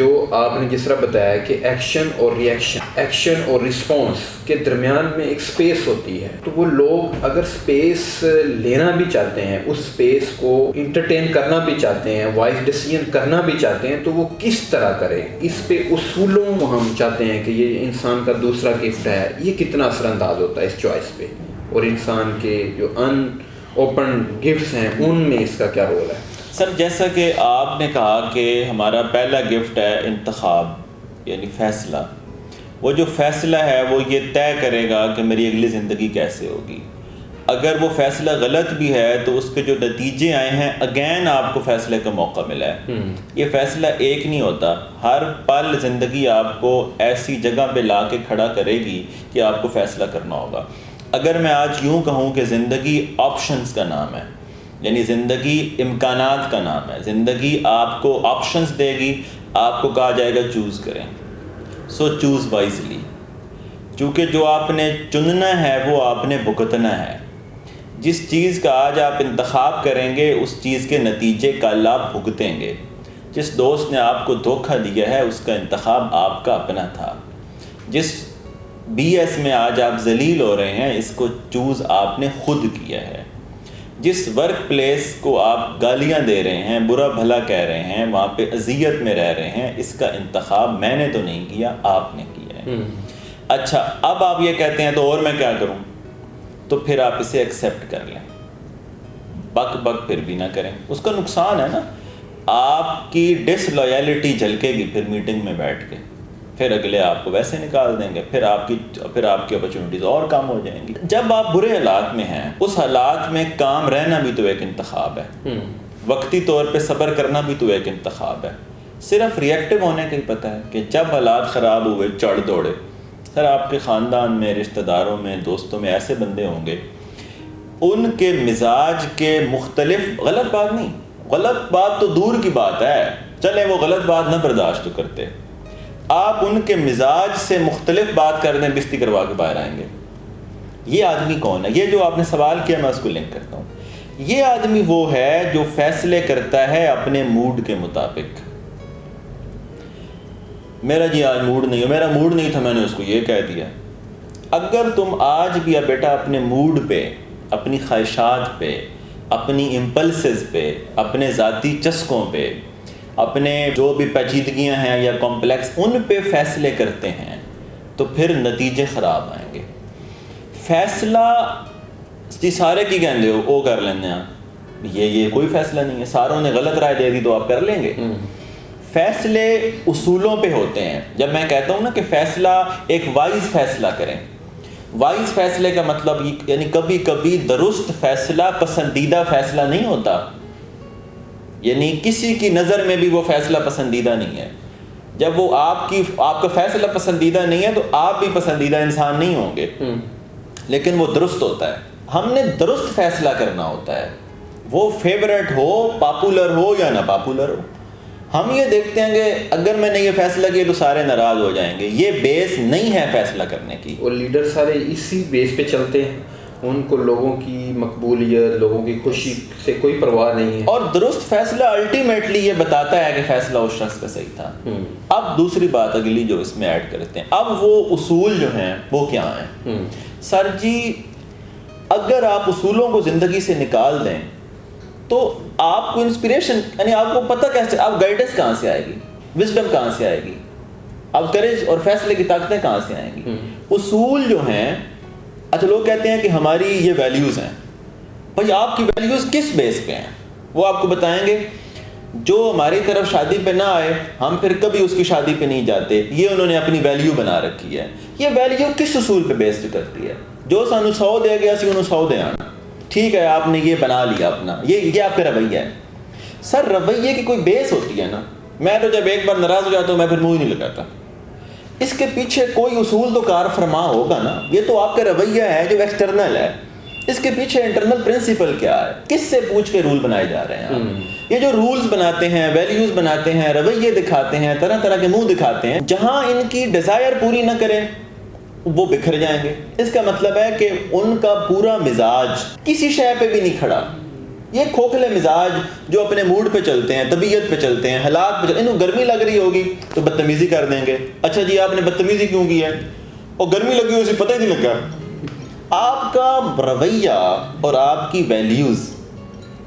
جو آپ نے جس طرح بتایا کہ ایکشن اور ریئیکشن، ایکشن اور رسپانس کے درمیان میں ایک سپیس ہوتی ہے، تو وہ لوگ اگر سپیس لینا بھی چاہتے ہیں، اس سپیس کو انٹرٹین کرنا بھی چاہتے ہیں، وائز ڈیسیژن کرنا بھی چاہتے ہیں، تو وہ کس طرح کریں؟ اس پہ اصولوں ہم چاہتے ہیں کہ یہ انسان کا دوسرا گفٹ ہے، یہ کتنا اثر انداز ہوتا ہے اس چوائس پہ، اور انسان کے جو ان اوپن گفٹس ہیں ان میں اس کا کیا رول ہے؟ سر جیسا کہ آپ نے کہا کہ ہمارا پہلا گفٹ ہے انتخاب، یعنی فیصلہ. وہ جو فیصلہ ہے وہ یہ طے کرے گا کہ میری اگلی زندگی کیسے ہوگی. اگر وہ فیصلہ غلط بھی ہے تو اس کے جو نتیجے آئے ہیں اگین آپ کو فیصلے کا موقع ملا ہے. یہ فیصلہ ایک نہیں ہوتا، ہر پل زندگی آپ کو ایسی جگہ پہ لا کے کھڑا کرے گی کہ آپ کو فیصلہ کرنا ہوگا. اگر میں آج یوں کہوں کہ زندگی آپشنز کا نام ہے، یعنی زندگی امکانات کا نام ہے، زندگی آپ کو آپشنز دے گی، آپ کو کہا جائے گا چوز کریں. سو چوز وائزلی، چونکہ جو آپ نے چننا ہے وہ آپ نے بھگتنا ہے. جس چیز کا آج آپ انتخاب کریں گے اس چیز کے نتیجے کل آپ بھگتیں گے. جس دوست نے آپ کو دھوکہ دیا ہے اس کا انتخاب آپ کا اپنا تھا. جس بی ایس میں آج آپ ذلیل ہو رہے ہیں اس کو چوز آپ نے خود کیا ہے. جس ورک پلیس کو آپ گالیاں دے رہے ہیں، برا بھلا کہہ رہے ہیں، وہاں پہ اذیت میں رہ رہے ہیں، اس کا انتخاب میں نے تو نہیں کیا، آپ نے کیا ہے. اچھا، اب آپ یہ کہتے ہیں تو اور میں کیا کروں؟ تو پھر آپ اسے ایکسیپٹ کر لیں، بک بک پھر بھی نہ کریں. اس کا نقصان ہے نا، آپ کی ڈس لویلٹی جھلکے گی پھر میٹنگ میں بیٹھ کے، پھر اگلے آپ کو ویسے نکال دیں گے، پھر آپ کی اپرچونٹیز اور کم ہو جائیں گی. جب آپ برے حالات میں ہیں، اس حالات میں کام رہنا بھی تو ایک انتخاب ہے، وقتی طور پہ صبر کرنا بھی تو ایک انتخاب ہے. صرف ریئیکٹیو ہونے کا ہی پتہ ہے کہ جب حالات خراب ہوئے چڑھ دوڑے. سر آپ کے خاندان میں، رشتہ داروں میں، دوستوں میں ایسے بندے ہوں گے ان کے مزاج کے مختلف، غلط بات نہیں، غلط بات تو دور کی بات ہے، چلے وہ غلط بات نہ برداشت تو کرتے، آپ ان کے مزاج سے مختلف بات کر دیں، بستی کروا کے باہر آئیں گے. یہ آدمی کون ہے؟ یہ جو آپ نے سوال کیا میں اس کو لنک کرتا ہوں. یہ آدمی وہ ہے جو فیصلے کرتا ہے اپنے موڈ کے مطابق. میرا جی آج موڈ نہیں ہے، میرا موڈ نہیں تھا، میں نے اس کو یہ کہہ دیا. اگر تم آج بھی بیٹا اپنے موڈ پہ، اپنی خواہشات پہ، اپنی امپلسز پہ، اپنے ذاتی چسکوں پہ، اپنے جو بھی پیچیدگیاں ہیں یا کمپلیکس، ان پہ فیصلے کرتے ہیں تو پھر نتیجے خراب آئیں گے. فیصلہ جی سارے کی کہندے ہو وہ کر لینے ہیں، یہ کوئی فیصلہ نہیں ہے، ساروں نے غلط رائے دے دی تو آپ کر لیں گے. فیصلے اصولوں پہ ہوتے ہیں. جب میں کہتا ہوں نا کہ فیصلہ ایک وائز فیصلہ کریں، وائز فیصلے کا مطلب یعنی کبھی کبھی درست فیصلہ پسندیدہ فیصلہ نہیں ہوتا، یعنی کسی کی نظر میں بھی وہ فیصلہ پسندیدہ نہیں ہے. جب وہ آپ کا فیصلہ پسندیدہ نہیں ہے تو آپ بھی پسندیدہ انسان نہیں ہوں گے، لیکن وہ درست ہوتا ہے. ہم نے درست فیصلہ کرنا ہوتا ہے، وہ فیورٹ ہو، پاپولر ہو یا نہ پاپولر ہو. ہم یہ دیکھتے ہیں کہ اگر میں نے یہ فیصلہ کیا تو سارے ناراض ہو جائیں گے. یہ بیس نہیں ہے فیصلہ کرنے کی. اور لیڈر سارے اسی بیس پہ چلتے ہیں، ان کو لوگوں کی مقبولیت، لوگوں کی خوشی سے کوئی پرواہ نہیں ہے. اور درست فیصلہ الٹیمیٹلی یہ بتاتا ہے کہ فیصلہ اس شخص کا صحیح تھا. اب دوسری بات اگلی جو اس میں ایڈ کرتے ہیں، اب وہ اصول جو ہیں وہ کیا ہیں؟ سر جی اگر آپ اصولوں کو زندگی سے نکال دیں تو آپ کو انسپریشن، یعنی آپ کو پتہ کیسے، آپ گائیڈنس کہاں سے آئے گی، وزڈم کہاں سے آئے گی، اب کریج اور فیصلے کی طاقتیں کہاں سے آئیں گی؟ اصول جو ہیں، اچھا لوگ کہتے ہیں کہ ہماری یہ ویلیوز ہیں. بھائی آپ کی ویلیوز کس بیس پہ ہیں؟ وہ آپ کو بتائیں گے. جو ہماری طرف شادی پہ نہ آئے ہم پھر کبھی اس کی شادی پہ نہیں جاتے. یہ انہوں نے اپنی ویلیو بنا رکھی ہے. یہ ویلیو کس اصول پہ بیسڈ کرتی ہے؟ جو سانو 100 دے گیا سی انہوں 100 دے آنا. ٹھیک ہے، آپ نے یہ بنا لیا اپنا، یہ آپ کا رویہ ہے. سر رویے کی کوئی بیس ہوتی ہے نا. میں تو جب ایک بار ناراض ہو جاتا ہوں میں پھر منہ ہی نہیں لگاتا. اس کے پیچھے کوئی اصول تو کار فرما ہوگا نا. یہ تو آپ کا رویہ ہے جو ایکسٹرنل ہے. اس کے پیچھے انٹرنل پرنسپل کیا ہے؟ کس سے پوچھ کے رول بنائے جا رہے ہیں؟ یہ جو رولز بناتے ہیں، ویلیوز بناتے ہیں، رویے دکھاتے ہیں، طرح طرح کے منہ دکھاتے ہیں، جہاں ان کی ڈیزائر پوری نہ کریں وہ بکھر جائیں گے. اس کا مطلب ہے کہ ان کا پورا مزاج کسی شے پہ بھی نہیں کھڑا. یہ کھوکھلے مزاج جو اپنے موڈ پہ چلتے ہیں، طبیعت پہ چلتے ہیں، حالات پہ چلتے ہیں، انہوں گرمی لگ رہی ہوگی تو بدتمیزی کر دیں گے. اچھا جی آپ نے بدتمیزی کیوں کی ہے؟ اور گرمی لگی اسے پتہ ہی نہیں لگا. آپ کا رویہ اور آپ کی ویلیوز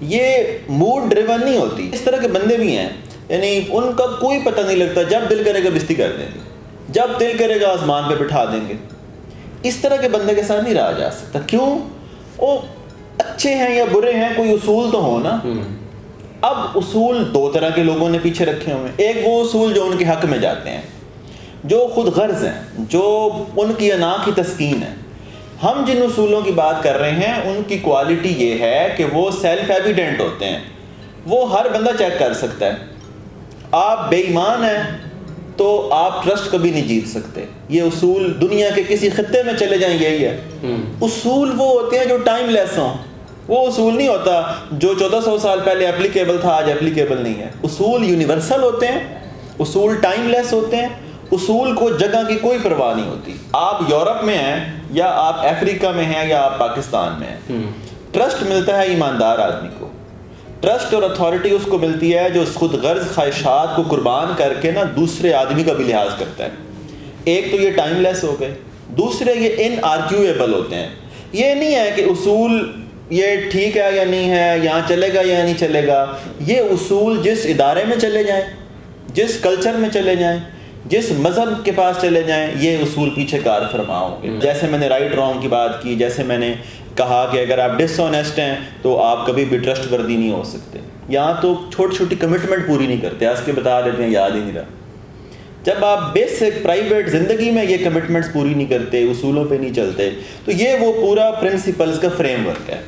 یہ موڈ ڈریون نہیں ہوتی. اس طرح کے بندے بھی ہیں، یعنی ان کا کوئی پتہ نہیں لگتا، جب دل کرے گا بستی کر دیں گے، جب دل کرے گا آسمان پہ بٹھا دیں گے. اس طرح کے بندے کے ساتھ نہیں رہا جا سکتا. کیوں؟ وہ اچھے ہیں یا برے ہیں، کوئی اصول تو ہو نا. اب اصول دو طرح کے لوگوں نے پیچھے رکھے ہوئے ہیں. ایک وہ اصول جو ان کے حق میں جاتے ہیں، جو خود غرض ہیں، جو ان کی انا کی تسکین ہے. ہم جن اصولوں کی بات کر رہے ہیں ان کی کوالٹی یہ ہے کہ وہ سیلف ایویڈنٹ ہوتے ہیں، وہ ہر بندہ چیک کر سکتا ہے. آپ بے ایمان ہیں تو آپ ٹرسٹ کبھی نہیں جیت سکتے. یہ اصول دنیا کے کسی خطے میں چلے جائیں یہی ہے. اصول وہ ہوتے ہیں جو ٹائم لیس ہوں. وہ اصول نہیں ہوتا جو 1400 سال پہلے اپلیکیبل تھا آج اپلیکیبل نہیں ہے. اصول یونیورسل ہوتے ہیں، اصول ٹائم لیس ہوتے ہیں، اصول کو جگہ کی کوئی پرواہ نہیں ہوتی. آپ یورپ میں ہیں یا آپ افریقہ میں ہیں یا آپ پاکستان میں ہیں، ٹرسٹ ملتا ہے ایماندار آدمی کو. ٹرسٹ اور اتھارٹی اس کو ملتی ہے جو خود غرض خواہشات کو قربان کر کے نا دوسرے آدمی کا بھی لحاظ کرتا ہے. ایک تو یہ ٹائم لیس ہو گئے، دوسرے یہ ان آرگیویبل ہوتے ہیں. یہ نہیں ہے کہ اصول یہ ٹھیک ہے یا نہیں ہے، یہاں چلے گا یا نہیں چلے گا. یہ اصول جس ادارے میں چلے جائیں، جس کلچر میں چلے جائیں، جس مذہب کے پاس چلے جائیں، یہ اصول پیچھے کار فرما ہوں گے. جیسے میں نے رائٹ رانگ کی بات کی، جیسے میں نے کہا کہ اگر آپ ڈس آنیسٹ ہیں تو آپ کبھی بھی ٹرسٹ وردی نہیں ہو سکتے. یہاں تو چھوٹی چھوٹی کمٹمنٹ پوری نہیں کرتے، آج کے بتا دیتے ہیں یاد ہی نہیں رہا. جب آپ بیسک پرائیویٹ زندگی میں یہ کمٹمنٹس پوری نہیں کرتے، اصولوں پہ نہیں چلتے، تو یہ وہ پورا پرنسپلز کا فریم ورک ہے.